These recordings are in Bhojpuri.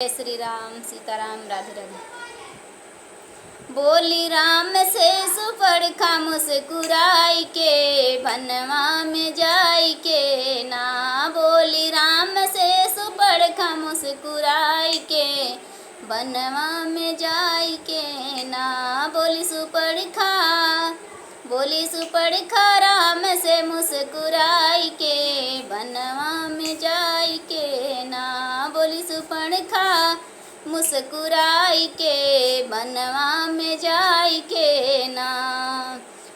जय श्री राम सीताराम राधे राधे। बोली राम से सुपड़खा मुस्कुराई के बनवा में जाई के ना। बोली राम से सुपड़खा मुस्कुराई के बनवा में जाई के ना। बोली सुपड़खा राम से मुस्कुराई के बनवा में जाई के ना। बोली सुपड़खा मुस्कुराई के बनवा में जाई के ना।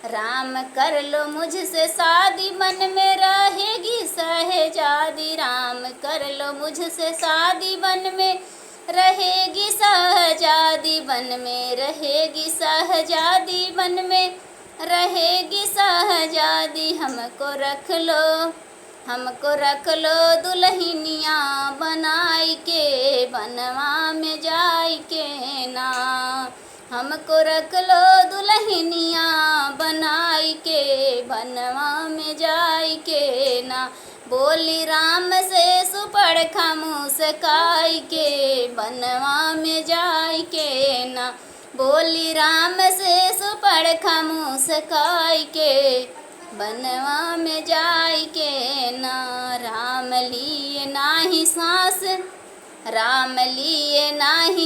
राम कर लो मुझसे शादी मन में रहेगी सहजादी। राम कर लो मुझसे शादी बन में रहेगी सहजादी। बन में रहेगी सहजादी बन में रहेगी सहजादी। हमको रख लो दुल्हनिया बनाई के बनवा में जाई के ना। हमको रख लो दुल्हनिया बनाई के बनवा में जाई के ना। बोली राम से सुपड़खा मुस्काई के बनवा में जाई के ना। बोली राम से सुपड़खा मुस्काई के बनवा में जाई के ना। राम लिए नाही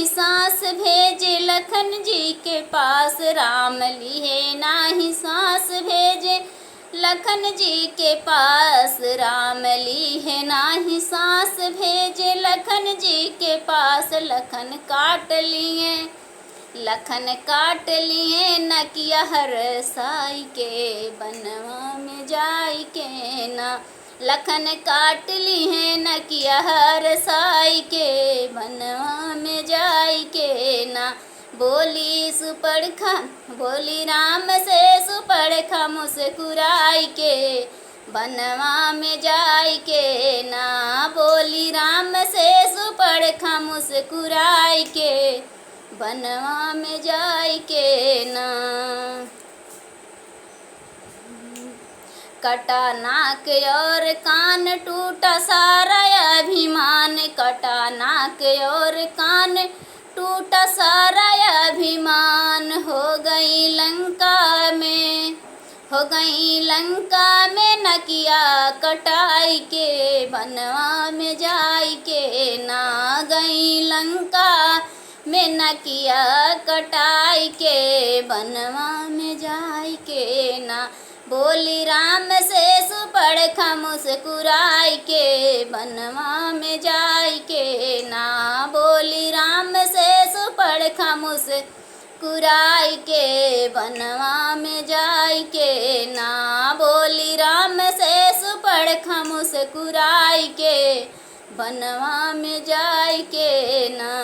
सांस भेजे लखन जी के पास। राम लिए नाही सांस भेजे लखन जी के पास। राम लिए नाही सांस भेजे लखन जी के पास। लखन काट लिए नकिया हर साई के बनवा में जाई के ना। लखन काट लिए नकिया हर साई के बनवा में जाई के ना। बोली राम से सुपड़खा मुस्कुराई के बनवा में जाई के ना। बोली राम से सुपड़खा मुस्कुराई के बनवा में जाई के ना। कटा नाक और कान टूटा सारा अभिमान। कटा नाक और कान टूटा सारा अभिमान। हो गई लंका में नकिया कटाई के बनवा में जाई के ना। गई लंका में नकिया कटाई के बनवा में जाई के ना। बोली राम से सुपड़खा मुस्कुराई के बनवा में जाई के ना। बोली राम से सुपड़खा मुस्कुराई के बनवा में जाई के ना। बोली राम से सुपड़खा मुस्कुराई के बनवा में जाई के ना।